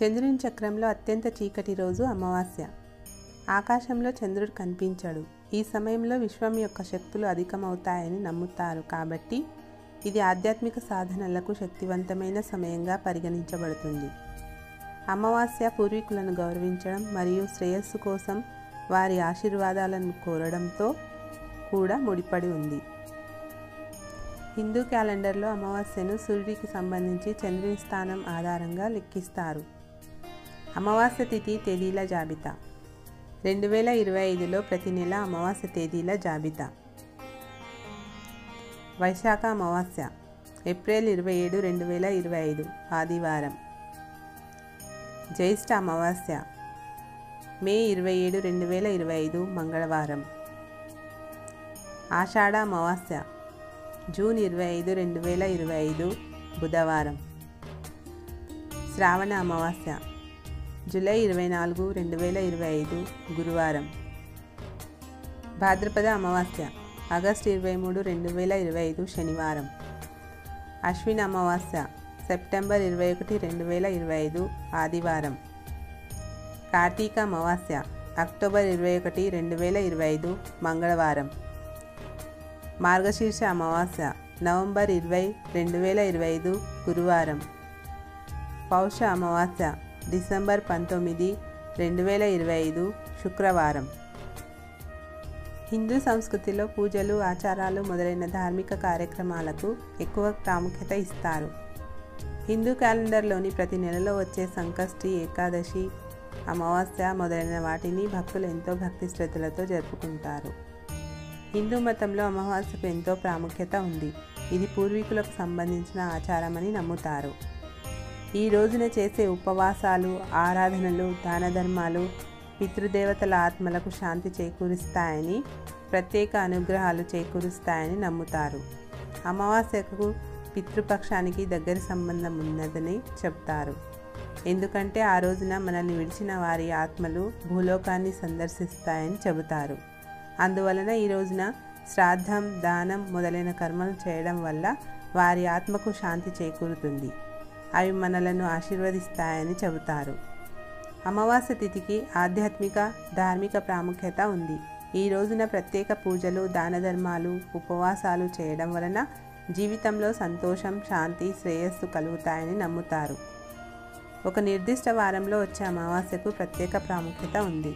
చంద్రుని చక్రంలో అత్యంత చీకటి రోజు అమావాస్య. ఆకాశంలో చంద్రుడు కనిపించడు. ఈ సమయంలో విశ్వం యొక్క శక్తులు అధికమవుతాయని నమ్ముతారు. కాబట్టి ఇది ఆధ్యాత్మిక సాధనలకు శక్తివంతమైన సమయంగా పరిగణించబడుతుంది. అమావాస్య పూర్వీకులను గౌరవించడం మరియు శ్రేయస్సు కోసం వారి ఆశీర్వాదాలను కోరడంతో కూడా ముడిపడి ఉంది. హిందూ క్యాలెండర్లో అమావాస్యను సూర్యుడికి సంబంధించి చంద్రుని స్థానం ఆధారంగా లెక్కిస్తారు. అమావాస్య తిథి తేదీల జాబితా. 2025లో ప్రతి నెల అమావాస్య తేదీల జాబితా. వైశాఖ అమావాస్య ఏప్రిల్ 27, 2025 ఆదివారం. జ్యేష్ఠ అమావాస్య మే 27, 2025 మంగళవారం. ఆషాఢ అమావాస్య జూన్ 25, 2025 బుధవారం. శ్రావణ అమావాస్య జూలై 24, 2025 గురువారం. భాద్రపద అమావాస్య ఆగస్టు 23, 2025 శనివారం. అశ్విన అమావాస్య సెప్టెంబర్ 21, 2025 ఆదివారం. కార్తీక అమావాస్య అక్టోబర్ 21, 2025 మంగళవారం. మార్గశీర్ష అమావాస్య నవంబర్ 20, 2025 గురువారం. పౌష అమావాస్య డిసెంబర్ 19, 2025 శుక్రవారం. హిందూ సంస్కృతిలో పూజలు, ఆచారాలు మొదలైన ధార్మిక కార్యక్రమాలకు ఎక్కువ ప్రాముఖ్యత ఇస్తారు. హిందూ క్యాలెండర్లోని ప్రతి నెలలో వచ్చే సంకష్టి, ఏకాదశి, అమావాస్య మొదలైన వాటిని భక్తులు ఎంతో భక్తి శ్రద్ధలతో జరుపుకుంటారు. హిందూ మతంలో అమావాస్యకు ఎంతో ప్రాముఖ్యత ఉంది. ఇది పూర్వీకులకు సంబంధించిన ఆచారమని నమ్ముతారు. ఈ రోజున చేసే ఉపవాసాలు, ఆరాధనలు, దాన ధర్మాలు పితృదేవతల ఆత్మలకు శాంతి చేకూరుస్తాయని, ప్రత్యేక అనుగ్రహాలు చేకూరుస్తాయని నమ్ముతారు. అమావాస్యకు పితృపక్షానికి దగ్గర సంబంధం ఉన్నదని చెప్తారు. ఎందుకంటే ఆ రోజున మనల్ని విడిచిన వారి ఆత్మలు భూలోకాన్ని సందర్శిస్తాయని చెబుతారు. అందువలన ఈ రోజున శ్రాద్ధం, దానం మొదలైన కర్మలు చేయడం వల్ల వారి ఆత్మకు శాంతి చేకూరుతుంది. అవి మనలను ఆశీర్వదిస్తాయని చెబుతారు. అమావాస్య తిథికి ఆధ్యాత్మిక, ధార్మిక ప్రాముఖ్యత ఉంది. ఈ రోజున ప్రత్యేక పూజలు, దాన ధర్మాలు, ఉపవాసాలు చేయడం వలన జీవితంలో సంతోషం, శాంతి, శ్రేయస్సు కలుగుతాయని నమ్ముతారు. ఒక నిర్దిష్ట వారంలో వచ్చే అమావాస్యకు ప్రత్యేక ప్రాముఖ్యత ఉంది.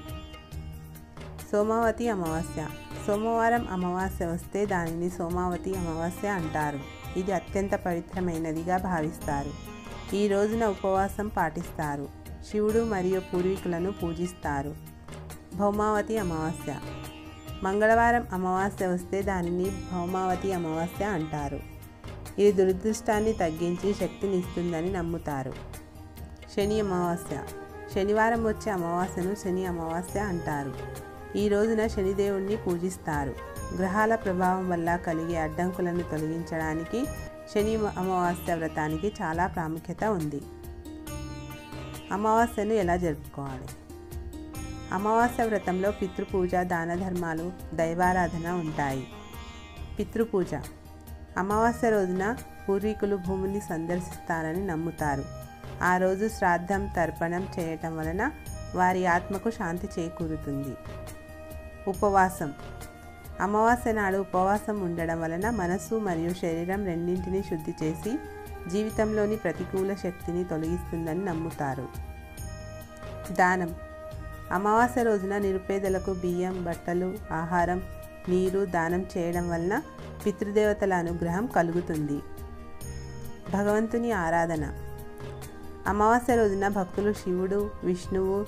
సోమావతి అమావాస్య. సోమవారం అమావాస్య వస్తే దానిని సోమావతి అమావాస్య అంటారు. ఇది అత్యంత పవిత్రమైనదిగా భావిస్తారు. ఈ రోజున ఉపవాసం పాటిస్తారు. శివుడు మరియు పూర్వీకులను పూజిస్తారు. భౌమావతి అమావాస్య. మంగళవారం అమావాస్య వస్తే దానిని భౌమావతి అమావాస్య అంటారు. ఇది దురదృష్టాన్ని తగ్గించి శక్తిని ఇస్తుందని నమ్ముతారు. శని అమావాస్య. శనివారం వచ్చే అమావాస్యను శని అమావాస్య అంటారు. ఈ రోజున శనిదేవుణ్ణి పూజిస్తారు. గ్రహాల ప్రభావం వల్ల కలిగే అడ్డంకులను తొలగించడానికి శని అమావాస్య వ్రతానికి చాలా ప్రాముఖ్యత ఉంది. అమావాస్యను ఎలా జరుపుకోవాలి? అమావాస్య వ్రతంలో పితృపూజ, దాన ధర్మాలు, దైవారాధన ఉంటాయి. పితృపూజ. అమావాస్య రోజున పూర్వీకులు భూమిని సందర్శిస్తారని నమ్ముతారు. ఆ రోజు శ్రాద్ధం, తర్పణం చేయటం వలన వారి ఆత్మకు శాంతి చేకూరుతుంది. ఉపవాసం. అమావాస్య నాడు ఉపవాసం ఉండడం వలన మనసు మరియు శరీరం రెండింటినీ శుద్ధి చేసి జీవితంలోని ప్రతికూల శక్తిని తొలగిస్తుందని నమ్ముతారు. దానం. అమావాస్య రోజున నిరుపేదలకు బియ్యం, బట్టలు, ఆహారం, నీరు దానం చేయడం వలన పితృదేవతల అనుగ్రహం కలుగుతుంది. భగవంతుని ఆరాధన. అమావాస్య రోజున భక్తులు శివుడు, విష్ణువు,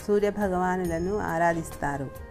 సూర్య భగవానులను ఆరాధిస్తారు.